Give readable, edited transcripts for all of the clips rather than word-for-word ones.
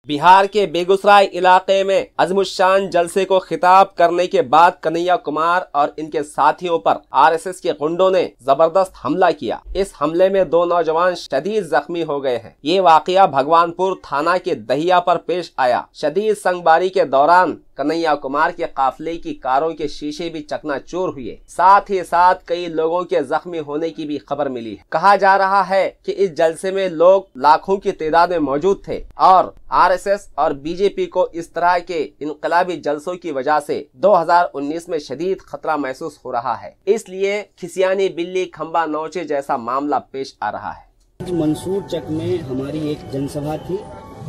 बिहार के बेगूसराय इलाके में अज़मुश्शान जलसे को खिताब करने के बाद कन्हैया कुमार और इनके साथियों पर आरएसएस के गुंडों ने जबरदस्त हमला किया। इस हमले में 2 नौजवान शदीद जख्मी हो गए हैं। ये वाकया भगवानपुर थाना के दहिया पर पेश आया। शदीद संगबारी के दौरान कन्हैया कुमार के काफिले की कारों के शीशे भी चकनाचूर हुए। साथ ही साथ कई लोगों के जख्मी होने की भी खबर मिली है। कहा जा रहा है कि इस जलसे में लोग लाखों की तादाद में मौजूद थे और आरएसएस और बीजेपी को इस तरह के इनकलाबी जलसों की वजह से 2019 में शदीद खतरा महसूस हो रहा है। इसलिए खिसियानी बिल्ली खंबा नोचे जैसा मामला पेश आ रहा है। मंसूर चक में हमारी एक जनसभा थी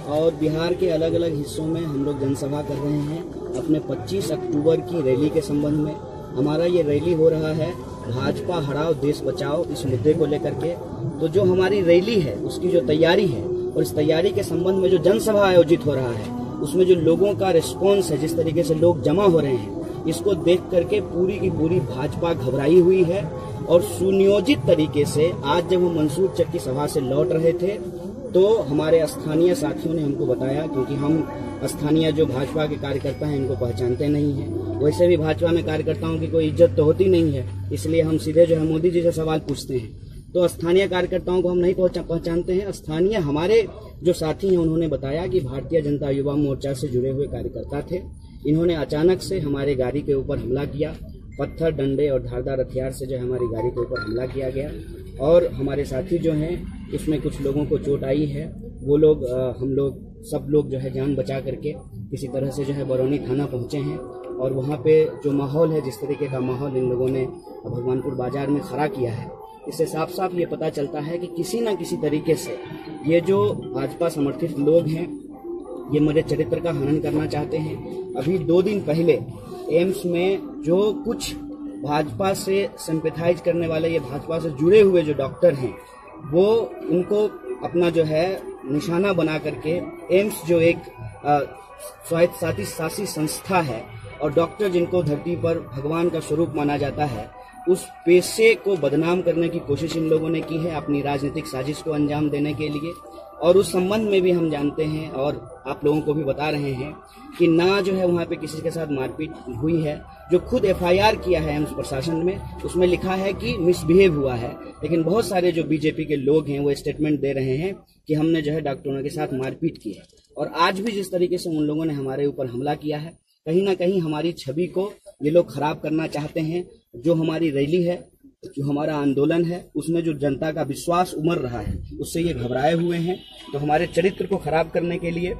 और बिहार के अलग अलग हिस्सों में हम लोग जनसभा कर रहे हैं अपने 25 अक्टूबर की रैली के संबंध में। हमारा ये रैली हो रहा है भाजपा हटाओ देश बचाओ इस मुद्दे को लेकर के। तो जो हमारी रैली है उसकी जो तैयारी है और इस तैयारी के संबंध में जो जनसभा आयोजित हो रहा है उसमें जो लोगों का रिस्पॉन्स है, जिस तरीके से लोग जमा हो रहे हैं, इसको देख करके पूरी की पूरी भाजपा घबराई हुई है। और सुनियोजित तरीके से आज जब हम मंसूर चक की सभा से लौट रहे थे तो हमारे स्थानीय साथियों ने हमको बताया, क्योंकि हम स्थानीय जो भाजपा के कार्यकर्ता हैं इनको पहचानते नहीं हैं, वैसे भी भाजपा में कार्यकर्ताओं की कोई इज्जत तो होती नहीं है, इसलिए हम सीधे जो है मोदी जी से सवाल पूछते हैं। तो स्थानीय कार्यकर्ताओं को हम नहीं पहचानते हैं। स्थानीय हमारे जो साथी हैं उन्होंने बताया कि भारतीय जनता युवा मोर्चा से जुड़े हुए कार्यकर्ता थे। इन्होंने अचानक से हमारे गाड़ी के ऊपर हमला किया, पत्थर डंडे और धारदार हथियार से जो हमारी गाड़ी के ऊपर हमला किया गया और हमारे साथी जो हैं उसमें कुछ लोगों को चोट आई है। वो लोग हम लोग सब लोग जो है जान बचा करके किसी तरह से जो है बरौनी थाना पहुंचे हैं और वहाँ पे जो माहौल है, जिस तरीके का माहौल इन लोगों ने भगवानपुर बाजार में खड़ा किया है, इससे साफ साफ ये पता चलता है कि किसी न किसी तरीके से ये जो भाजपा समर्थित लोग हैं ये मेरे चरित्र का हनन करना चाहते हैं। अभी 2 दिन पहले एम्स में जो कुछ भाजपा से सिंपैथाइज करने वाले, ये भाजपा से जुड़े हुए जो डॉक्टर हैं, वो उनको अपना जो है निशाना बना करके एम्स जो एक स्वायत्त शासी संस्था है और डॉक्टर जिनको धरती पर भगवान का स्वरूप माना जाता है, उस पेशे को बदनाम करने की कोशिश इन लोगों ने की है अपनी राजनीतिक साजिश को अंजाम देने के लिए। और उस संबंध में भी हम जानते हैं और आप लोगों को भी बता रहे हैं कि ना जो है वहाँ पे किसी के साथ मारपीट हुई है। जो खुद एफआईआर किया है एम्स प्रशासन में उसमें लिखा है कि मिसबिहेव हुआ है, लेकिन बहुत सारे जो बीजेपी के लोग हैं वो स्टेटमेंट दे रहे हैं कि हमने जो है डॉक्टरों के साथ मारपीट की है। और आज भी जिस तरीके से उन लोगों ने हमारे ऊपर हमला किया है, कहीं ना कहीं हमारी छवि को ये लोग खराब करना चाहते हैं। जो हमारी रैली है, जो हमारा आंदोलन है, उसमें जो जनता का विश्वास उमड़ रहा है उससे ये घबराए हुए हैं। तो हमारे चरित्र को खराब करने के लिए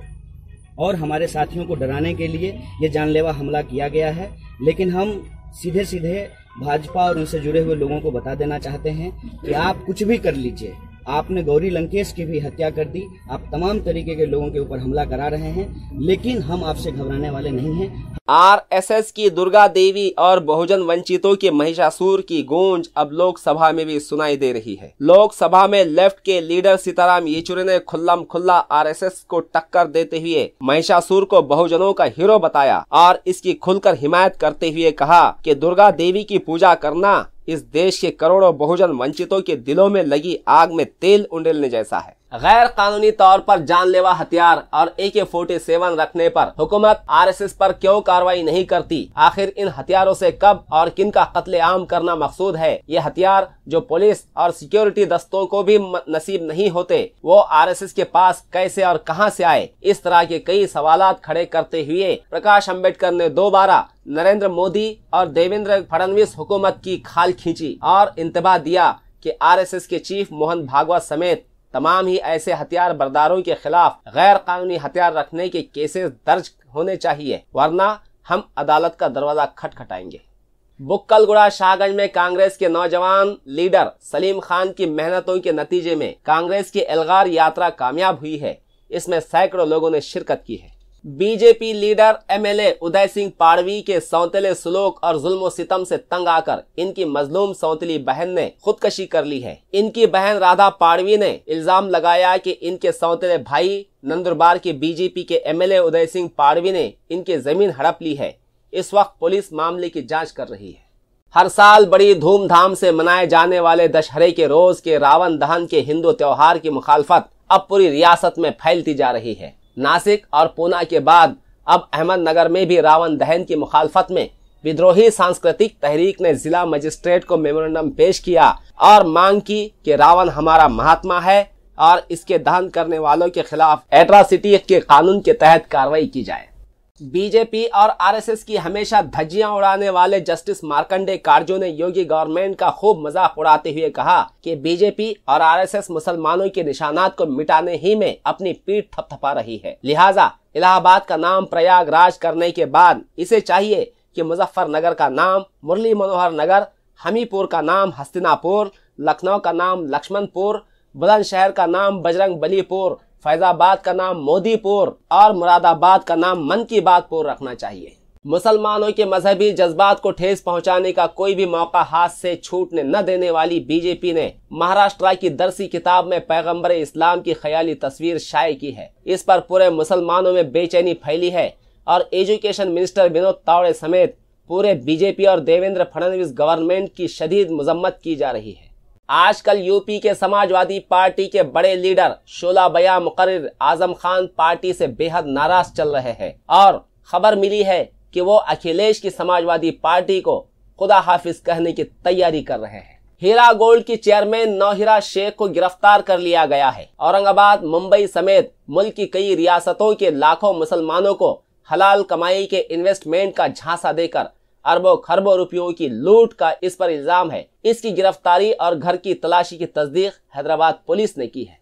और हमारे साथियों को डराने के लिए ये जानलेवा हमला किया गया है। लेकिन हम सीधे सीधे भाजपा और उनसे जुड़े हुए लोगों को बता देना चाहते हैं कि आप कुछ भी कर लीजिए, आपने गौरी लंकेश की भी हत्या कर दी, आप तमाम तरीके के लोगों के ऊपर हमला करा रहे हैं, लेकिन हम आपसे घबराने वाले नहीं हैं। आरएसएस की दुर्गा देवी और बहुजन वंचितों के महिषासुर की गूंज अब लोकसभा में भी सुनाई दे रही है। लोकसभा में लेफ्ट के लीडर सीताराम येचुरी ने खुल्लम खुल्ला आरएसएस को टक्कर देते हुए महिषासुर को बहुजनों का हीरो बताया और इसकी खुलकर हिमायत करते हुए कहा कि दुर्गा देवी की पूजा करना इस देश के करोड़ों बहुजन वंचितों के दिलों में लगी आग में तेल उंडेलने जैसा है। गैर कानूनी तौर पर जानलेवा हथियार और AK-47 रखने पर हुकूमत आरएसएस पर क्यों कार्रवाई नहीं करती? आखिर इन हथियारों से कब और किन का कत्लेआम करना मकसूद है? ये हथियार जो पुलिस और सिक्योरिटी दस्तों को भी नसीब नहीं होते, वो आरएसएस के पास कैसे और कहां से आए? इस तरह के कई सवालात खड़े करते हुए प्रकाश अम्बेडकर ने दोबारा नरेंद्र मोदी और देवेंद्र फडणवीस हुकूमत की खाल खींची और इंतबाह दिया कि आरएसएस के चीफ मोहन भागवत समेत तमाम ही ऐसे हथियार बरदारों के खिलाफ गैर कानूनी हथियार रखने के केसेस दर्ज होने चाहिए, वरना हम अदालत का दरवाजा खटखटाएंगे। बुक्कलगुड़ा शाहगंज में कांग्रेस के नौजवान लीडर सलीम खान की मेहनतों के नतीजे में कांग्रेस की एल्गार यात्रा कामयाब हुई है। इसमें सैकड़ों लोगों ने शिरकत की है। BJP leader MLA Uday Singh Padvi के सौतेले सुलूक और जुल्म सितम से तंग आकर इनकी मजलूम सौतेली बहन ने खुदकशी कर ली है। इनकी बहन राधा पाड़वी ने इल्जाम लगाया कि इनके सौतेले भाई नंदुरबार के बीजेपी के एमएलए उदय सिंह पाड़वी ने इनकी जमीन हड़प ली है। इस वक्त पुलिस मामले की जांच कर रही है। हर साल बड़ी धूमधाम से मनाए जाने वाले दशहरे के रोज के रावण दहन के हिंदू त्योहार की मुखालफत अब पूरी रियासत में फैलती जा रही है। नासिक और पूना के बाद अब अहमदनगर में भी रावण दहन की मुखालफत में विद्रोही सांस्कृतिक तहरीक ने जिला मजिस्ट्रेट को मेमोरेंडम पेश किया और मांग की कि रावण हमारा महात्मा है और इसके दहन करने वालों के खिलाफ एट्रॉसिटी एक्ट के कानून के तहत कार्रवाई की जाए। बीजेपी और आरएसएस की हमेशा धज्जियां उड़ाने वाले जस्टिस मार्कंडे काटजू ने योगी गवर्नमेंट का खूब मजाक उड़ाते हुए कहा कि बीजेपी और आरएसएस मुसलमानों के निशानात को मिटाने ही में अपनी पीठ थपथपा रही है। लिहाजा इलाहाबाद का नाम प्रयागराज करने के बाद इसे चाहिए कि मुजफ्फरनगर का नाम मुरली मनोहर नगर, हमीरपुर का नाम हस्तिनापुर, लखनऊ का नाम लक्ष्मणपुर, बुलंदशहर का नाम बजरंग बलीपुर, फैजाबाद का नाम मोदीपुर और मुरादाबाद का नाम मन की बातपुर रखना चाहिए। मुसलमानों के मजहबी जज्बात को ठेस पहुंचाने का कोई भी मौका हाथ से छूटने न देने वाली बीजेपी ने महाराष्ट्र की दरसी किताब में पैगंबर इस्लाम की ख्याली तस्वीर शाये की है। इस पर पूरे मुसलमानों में बेचैनी फैली है और एजुकेशन मिनिस्टर विनोद तावड़े समेत पूरे बीजेपी और देवेंद्र फडणवीस गवर्नमेंट की शदीद मजम्मत की जा रही है। आजकल यूपी के समाजवादी पार्टी के बड़े लीडर शोला बया मुकर्रिर आजम खान पार्टी से बेहद नाराज चल रहे हैं और खबर मिली है कि वो अखिलेश की समाजवादी पार्टी को खुदा हाफिज कहने की तैयारी कर रहे हैं। हीरा गोल्ड की चेयरमैन नौहिरा शेख को गिरफ्तार कर लिया गया है। औरंगाबाद, मुंबई समेत मुल्क की कई रियासतों के लाखों मुसलमानों को हलाल कमाई के इन्वेस्टमेंट का झांसा देकर अरबों खरबों रुपयों की लूट का इस पर इल्जाम है। इसकी गिरफ्तारी और घर की तलाशी की तस्दीक हैदराबाद पुलिस ने की है।